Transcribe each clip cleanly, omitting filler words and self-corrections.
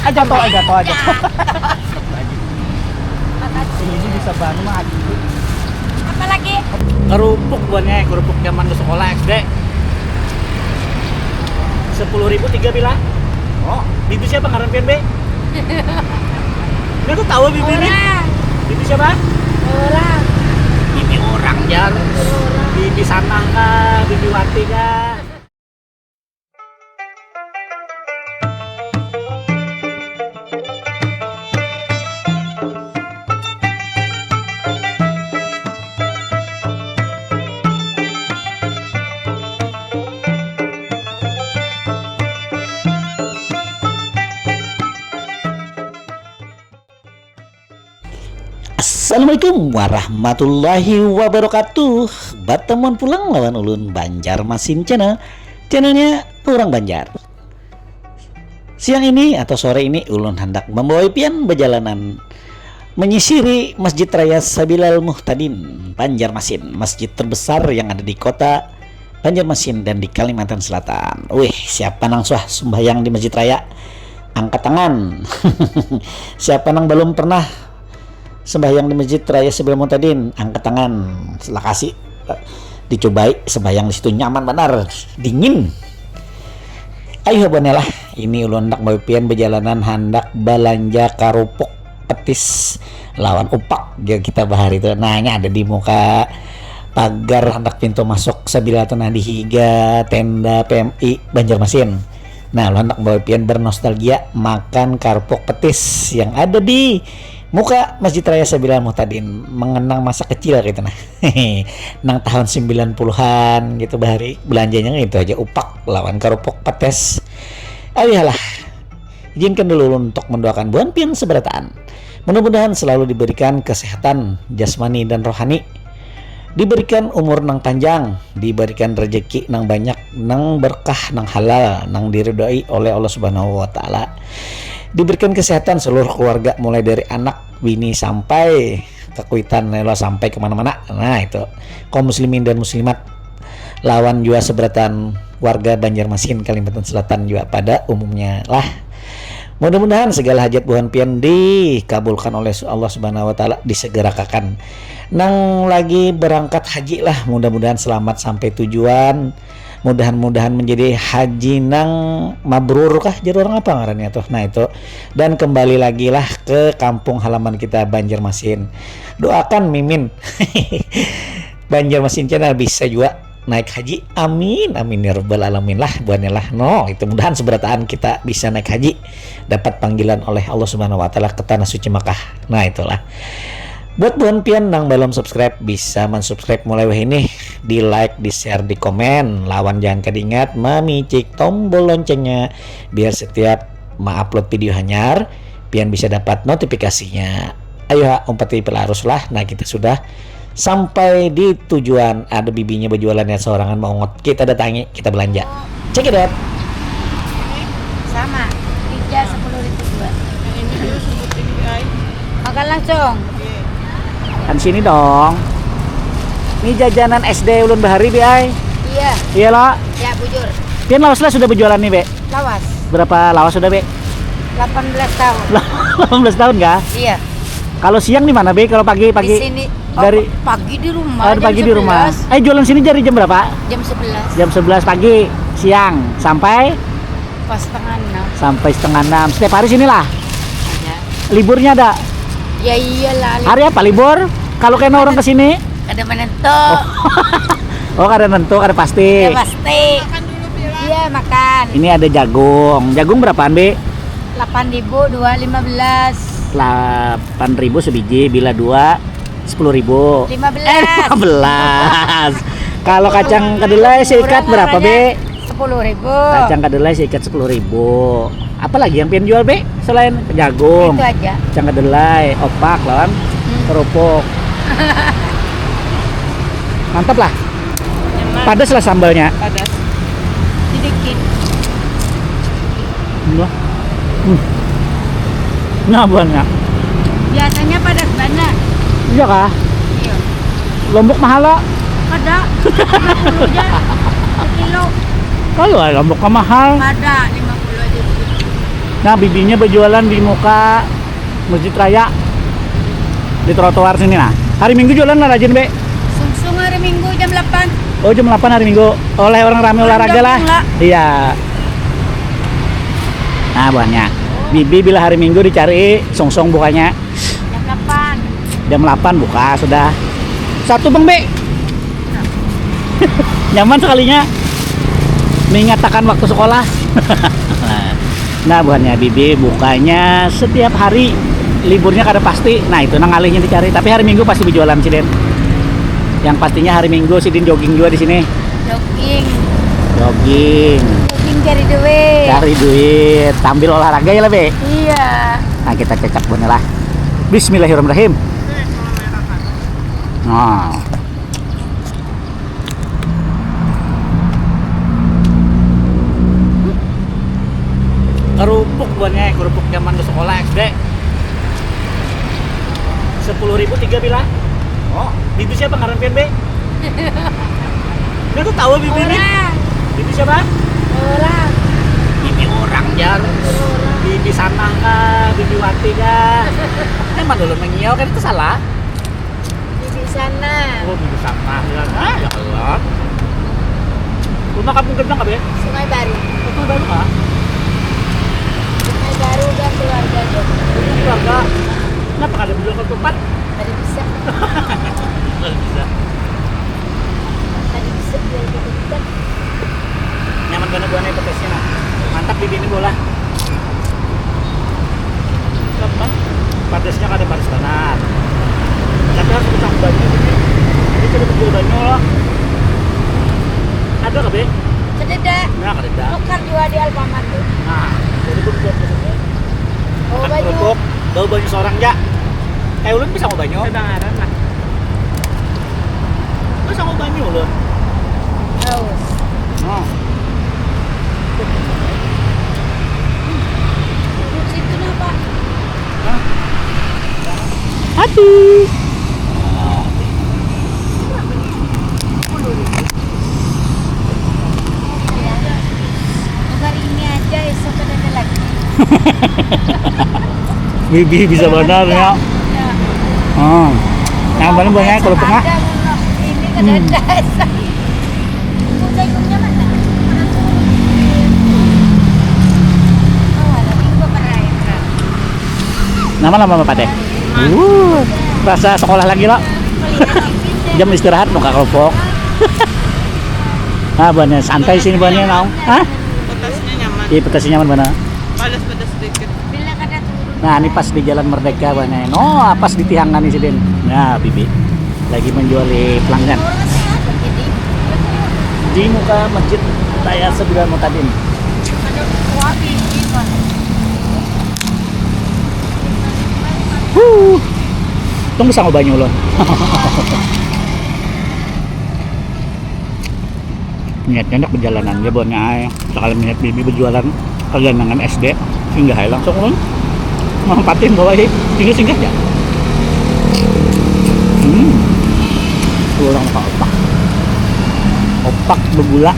Jatuh aja. Ini bisa bantu mah. Apa lagi? Kerupuk buatnya, kerupuk zaman ke sekolah SD. 10.000 3 bilang. Oh, bibi siapa ngaran pian be? Dia tuh tahu bibi ini. Orang. Bibi siapa? Orang. Bibi orang jar. Bibi Sanah kah? Bibi Wati kah? Assalamualaikum warahmatullahi wabarakatuh. Bertemuan pulang lawan ulun Banjarmasin channelnya orang Banjar. Siang ini atau sore ini ulun hendak membawa pian berjalanan menyisiri Masjid Raya Sabilal Muhtadin Banjarmasin, masjid terbesar yang ada di kota Banjarmasin dan di Kalimantan Selatan. Wih, siapa nang suah sembahyang di Masjid Raya? Angkat tangan. Siapa nang belum pernah sembahyang di Masjid Raya Sabilal Muhtadin? Angkat tangan. Setelah kasih dicobai sembahyang di situ, nyaman benar, dingin. Ayo lah, ini ulun hendak bawa berjalanan hendak belanja kerupuk petis lawan upak kita bahar itu. Nanya ada di muka pagar hendak pintu masuk Sabilal Tanah di Higa tenda PMI Banjarmasin. Nah, ulun hendak bawa bernostalgia makan kerupuk petis yang ada di muka Masjid Raya Sabilal Muhtadin, mengenang masa kecil gitu nah. Nang tahun 90-an gitu bahari belanjanya itu aja upak lawan kerupuk petes. Ayolah. Izinkan dulu untuk mendoakan buan pian seberataan. Mudah-mudahan selalu diberikan kesehatan jasmani dan rohani. Diberikan umur nang panjang, diberikan rezeki nang banyak, nang berkah, nang halal, nang diridhoi oleh Allah Subhanahu wa taala. Diberikan kesehatan seluruh keluarga mulai dari anak, bini sampai kekuitan nela sampai kemana-mana. Nah itu kaum muslimin dan muslimat lawan juga seberatan warga Banjarmasin Kalimantan Selatan juga pada umumnya lah. Mudah-mudahan segala hajat buhan pian dikabulkan oleh Allah Subhanahu wa taala, disegerakan. Nang lagi berangkat haji lah, mudah-mudahan selamat sampai tujuan. Mudah-mudahan menjadi haji nang mabrur kah jadi orang apa ngarannya tuh. Nah itu, dan kembali lagi lah ke kampung halaman kita Banjarmasin. Doakan Mimin Banjarmasin channel bisa juga naik haji, amin amin ya rabbal alamin lah buannya lah. No itu mudahan seberataan kita bisa naik haji, dapat panggilan oleh Allah Subhanahu wa taala ke tanah suci Makkah. Nah itulah. Buat buan pian nang belum subscribe bisa mensubscribe mulai weh ini, di like, di share, di komen. Lawan jangan kedingat memicik tombol loncengnya biar setiap upload video hanyar pian bisa dapat notifikasinya. Ayo umpati pelarus lah. Nah kita sudah sampai di tujuan. Ada bibinya berjualannya seorangan mau ngot. Kita datangi, kita belanja. Check it out. Sama. 10.000 dua. Ini dulu sebut ini ay. Makan langsung. Kan sini dong. Ini jajanan SD ulun bahari bi ay. Iya. Iya lo. Ya bujur. Pian lawas lah sudah berjualan nih be. Lawas. Berapa lawas sudah be? 18 tahun. 18 tahun kah? Iya. Kalau siang di mana be? Kalau pagi? Di sini. Dari pagi di rumah. pagi di rumah. Jualan sini dari jam berapa? Jam 11. Jam 11 pagi, siang sampai Pas setengah 6. sampai setengah 6. Setiap hari sinilah. Ada. Liburnya ada. Ya iyalah. Hari apa libur? Kalau kena orang kesini? Ada menentu. Oh, kada nentu, kada pasti. Ya pasti. Makan dulu Bila. Iya makan. Ini ada jagung. Jagung berapaan be? 8.000 2 15. 8.000 sebiji, bila 2 10.000. 15. 15. Kalau kacang kedelai seikat berapa be? 10.000. Kacang kedelai seikat 10.000. Apalagi yang pengen jual be selain jagung? Itu aja. Kacang kedelai, opak lawan kerupuk. Mantap lah. Padas lah sambalnya. Padas. Sedikit. Nah buahnya. Biasanya padas banget. Iya kah? Iya. Lombok mahal lah. Ada. 50 aja. 1 kilo. Kalau lombok mahal. Ada 50 aja. Nah, bibinya berjualan di muka Masjid Raya. Di trotoar sini nah. Hari Minggu jualan lah rajin, Be. Sungsung hari Minggu jam 8. Oh, jam 8 hari Minggu. Oleh orang rame olahraga lah. jogging lah. Iya. Nah, buahnya. Bibi bila hari Minggu dicari song-song bukanya. Jam 8. Jam 8 buka sudah. Satu Bang Be. Nyaman sekalinya mengatakan waktu sekolah. Nah, buahnya Bibi bukanya setiap hari. Liburnya kada pasti. Nah, itu nang alihnya dicari. Tapi hari Minggu pasti berjualan si Den. Yang pastinya hari Minggu si Den jogging juga di sini. Jogging. Jogging. Jogging cari duit. Cari duit sambil olahraga ya lah, Be. Iya. Nah, kita cecak bener lah. Bismillahirrahmanirrahim. Nah. Kerupuk buahnya, kerupuk zaman di sekolah SD. 10.000 3 bila. Oh, Bibi siapa ngaran pian, Be? Dia tuh tahu Bibi ini. Orang. Bibi siapa? Orang. Bibi orang jar. Bibi Sanah kah? Bibi Wati kah? Emang dulu mengiau kan itu salah. Di sana. Oh, Bibi Sanah ya. Ah, ya Allah. Rumah kampung Gendang kah, Be? Sungai Baru. Itu baru kah? Sungai Baru dan keluarga juga. Ini keluarga. Kenapa kada beli ketupat? Tadi bisa. Nggak bisa. Tadi bisa jual ketupat. Nyaman banget buahnya petesnya. Nah. Mantap Bibi ini bola. Apa? Padesnya kada padas banget. Tapi harus kecang banyak ini. Ini coba jual banyak loh. Ada nggak, Be? Kededa. Nah, kada ada. Tukar jual di Alfamart tuh. Nah, jadi gue buat kesini. Oh, Makan banyak. kerupuk, bau banyak seorang ya. Ulun bisa mau banyak. Kedengaran lah. Bisa mau banyak ulun. Haus. Oh. Duduk situ nah, Pak. Hati. Hari ini aja, esok ada lagi. Bibi bisa benar ya. Ya. Oh. Yang paling banyak kerupuknya. Ada, ini kan ada esok. Jagungnya mana? Oh, ada minggu perayaan. Nama Bapak teh. Rasa sekolah lagi lo. Jam istirahat nuka kerupuk. Ah, banyak santai sini banyak naung. Hah? Petasnya nyaman, Iya, petasnya nyaman mana? padas-padas sedikit. Bila kada turun. Nah, ini pas di Jalan Merdeka banyak. No, pas di Tihangan nih si Den. Nah, Bibi lagi menjual di pelanggan. Jadi, Di muka Masjid Raya Sembilan Mutadin. ada kuah biji kan. Tunggu sama banyak lo. Niatnya nak perjalanan dia buatnya ay. Sekali niat Bibi berjualan kegandangan SD hingga hai langsung lo mampatin bawa singgah ya. Kurang opak. Opak bergula.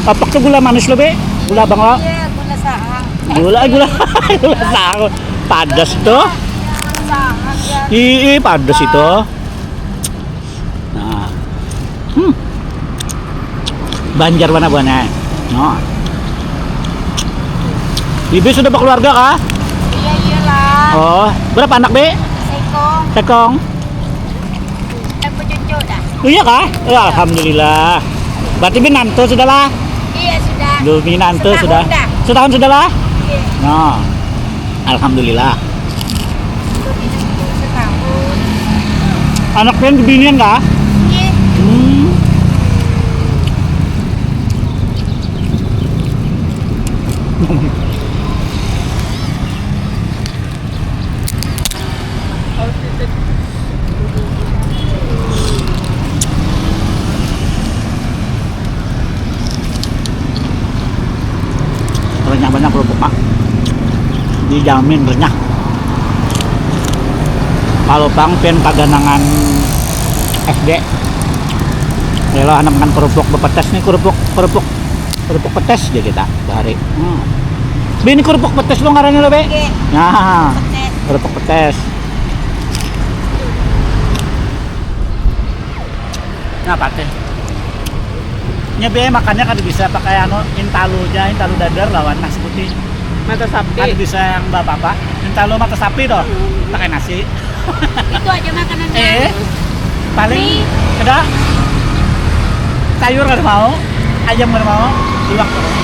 Opak tuh gula manis lo, Be. Gula bang lo. Iya, gula sahang. Gula gula sahur. Padas tuh. Sahang ya. Ih, padas itu. Nah. Banjar mana buahnya? No. Bibi sudah berkeluarga kah? Iya, iyalah. Oh, berapa anak, Be? Sekong. Sekong. Aku cucu dah. Oh, iya kah? Ya, alhamdulillah. Berarti binantu sudah lah. Iya, sudah. Duh, binantu Setahun sudah. dah. Setahun sudah lah. Iya. No. Alhamdulillah. Setahun. Anaknya binian kah? Iya. Banyak kerupuk, Pak. Dijamin renyah. Kalau Bang pen kaganangan SD. Kalau anak makan kerupuk bepetes nih kerupuk petes aja kita sehari. Be, ini kerupuk petes lo ngarannya lo, Be. Oke. Nah, Petes. kerupuk petes. Nah, pakai. Nya Be, makannya kan bisa pakai intalu dadar lawan nasi putih. Mata Kan sapi. bisa yang bapak-bapak. Intalu mata sapi toh. Pakai nasi. Itu aja makanannya. Paling ada sayur nggak mau, ayam nggak mau, iwak nggak mau.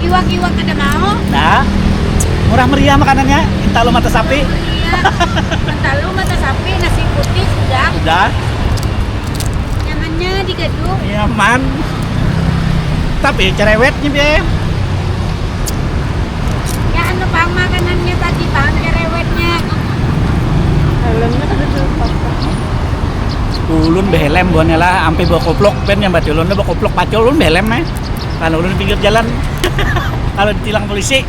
Iwak-iwak ada mau. Nah, murah meriah makanannya. Intalu mata sapi. Iya. Mentalu mata sapi, nasi putih sudah. Udah, Nyamannya digaduk. nyaman. Tapi cerewetnya Be. Ya anu pang makanannya tadi pang cerewetnya. Helmnya ada di papa. Ulun behelem buannya lah, ampe bawa koplok ben yang baca ulun bawa koplok pacul ulun behelem Kalau ulun pinggir jalan, kalau ditilang polisi.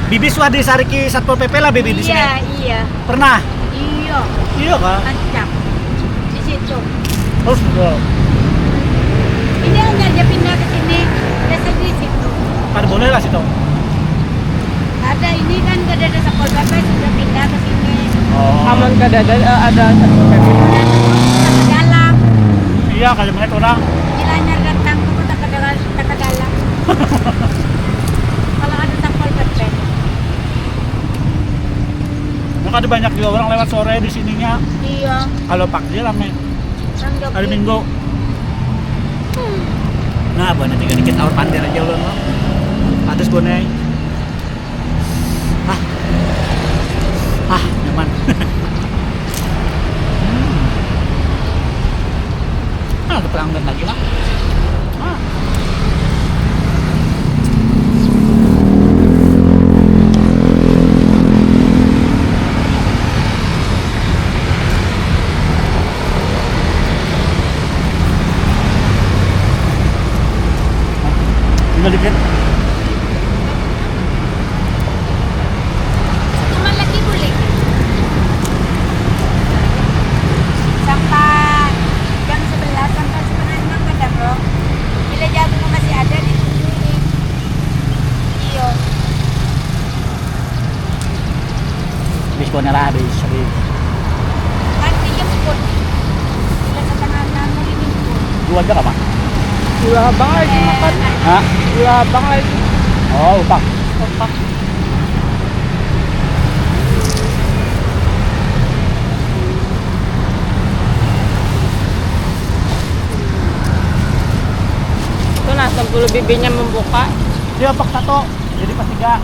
Bibis wah disariki Satpol PP lah Bibi di sini. Iya, iya. Pernah? Iya. Iya kah? Ancam. Di situ. Terus betul. Ini hanya dia pindah ke sini. Desa di situ. Pada boleh lah situ. Ada ini kan gak ada desa Pol PP sudah pindah ke sini. Oh. Aman kada ada satu PP. Ke dalam. Iya, kalau mereka orang. Gilanya datang tuh kita ke dalam. Kalau ada Satpol PP. Maka ada banyak juga orang lewat sore di sininya. Iya. Kalau pagi rame. Tanggap Hari Minggu. Nah, buat dikit-dikit awal pandir aja ulun lo. Padas bonai. Nyaman. Ada pelanggan lagi lah. Tinggal dikit. Cuman lagi boleh. Sampai jam 11 sampai setengah 6 ada bro. Bila jagung masih ada ditungguin. Iya. Diskonnya lah habis. Kan dijemput. Bila setengah 6 mau dijemput. Dua aja nggak, Pak? Gula abang lagi makan. Hah? Gula abang lagi. Oh, Pak. Opak. Itu nah 10 bibinya membuka. Dia Pak satu. Jadi pas 3. Ya.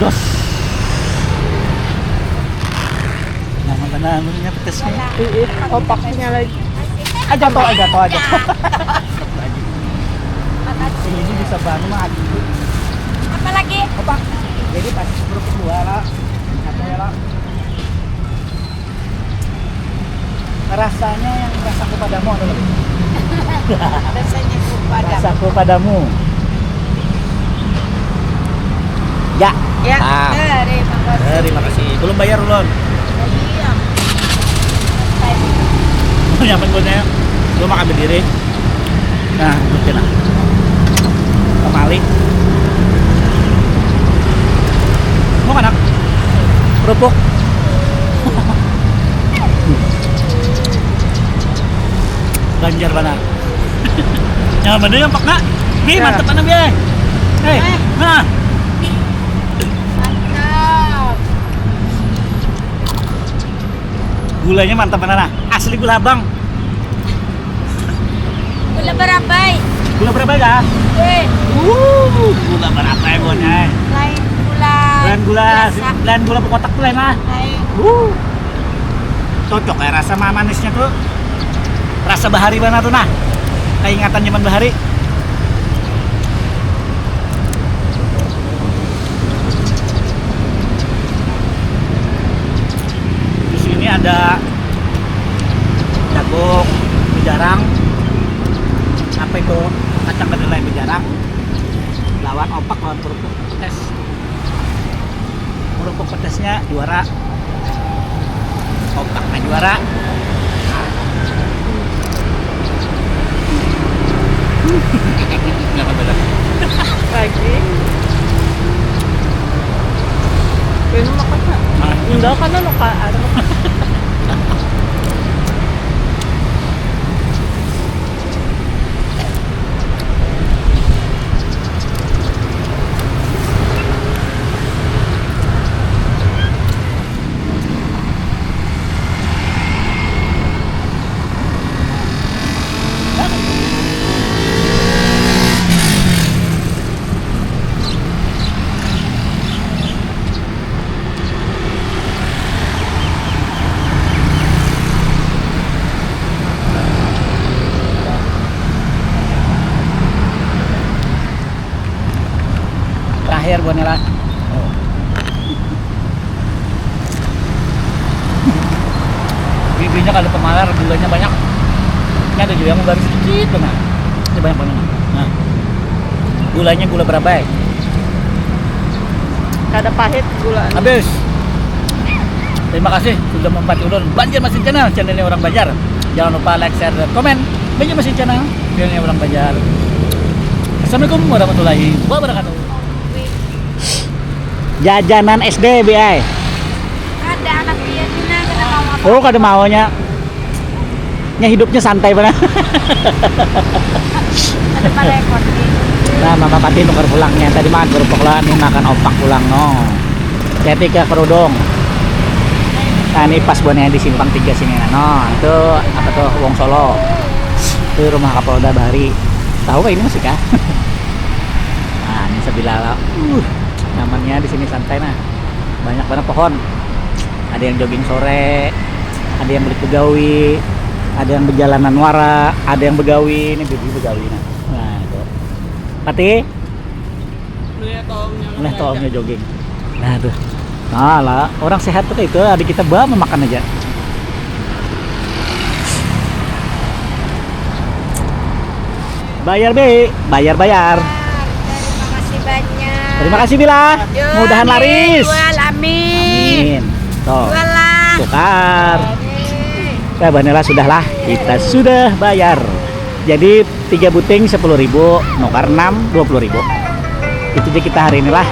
Dos. Nyaman benar, mulutnya pedesnya. Iit opaknya lagi. Aja toh, aja. Makasih. Ini bisa bantu mah. Apa lagi? Apa? Jadi pas grup kedua lah, katanya lah. Rasanya yang rasaku padamu adalah Rasanya pada. rasaku padamu. Ya. Ya. Ah. Terima kasih. Terima kasih. Belum bayar ulun. Iya. Nyaman gue lu makan berdiri. Nah, mungkin lah. Kemali. Mau kan, kerupuk. Banjar mana? Nyaman yang pak nak. Bi, Ya. mantep mana bi? Hei, mana? Mantap. Gulanya mantap mana? Nah? Asli gula abang. Gula berabai. Gula berapa ya? Gula berapa ya gonya? Lain gula. biasa. Lain gula kotak tuh lain lah. Lain. Cocok ya rasa manisnya tuh. Rasa bahari mana tuh nah? Kayak ingatan zaman bahari. Di sini ada jagung, jarang. Apa itu kacang kedelai berjarang lawan opak lawan kerupuk pedas. Kerupuk pedasnya juara, opaknya juara. Nggak beda. Lagi. Pwede makan na. Enggak ka na, ano. Terakhir Bonela. Bibinya kalau pemalar gulanya banyak. Ini ada juga yang garis sedikit benar. Ini banyak banget. Nah, gulanya gula berapa ya? Kada pahit gula. Habis. Terima kasih sudah membantu ulun Banjar Masin Channel, channelnya orang Banjar. Jangan lupa like, share, dan komen. Banjar Masin Channel, channelnya orang Banjar. Assalamualaikum warahmatullahi wabarakatuh. Jajanan SD BI. Ada anak dia Dina kada mau apa. Oh, kada maunya. Nya hidupnya santai banget. Ada pada ekor nih. Nah, Mama Pati nukar pulangnya. Tadi makan kerupuk lah, ini makan opak pulang no. Jadi ke kerudung. Nah, ini pas bonnya di Simpang 3 sini. Nah, itu apa tuh Wong Solo. Itu rumah Kapolda Bahari. Tahu kah ini masih kah? Nah, ini sebelah. Nyamannya di sini santai nah. Banyak banget pohon. Ada yang jogging sore, ada yang beli begawi, ada yang berjalanan wara, ada yang begawi. Ini bibi begawi nah. Nah, itu. Pati, lihat tolongnya jogging. Nah, tuh. Nah, lah, orang sehat tuh kayak itu, adik kita bawa makan aja. Bayar, Be. Bayar. Terima kasih banyak. Terima kasih Bila. Yuk, Mudahan nih, laris. Jual, amin. Amin. Tuh. Jual lah. Tukar. Nih. Nah, Banela sudahlah, kita sudah bayar. Jadi 3 buting 10.000, nukar 6 20.000. Itu aja kita hari ini lah.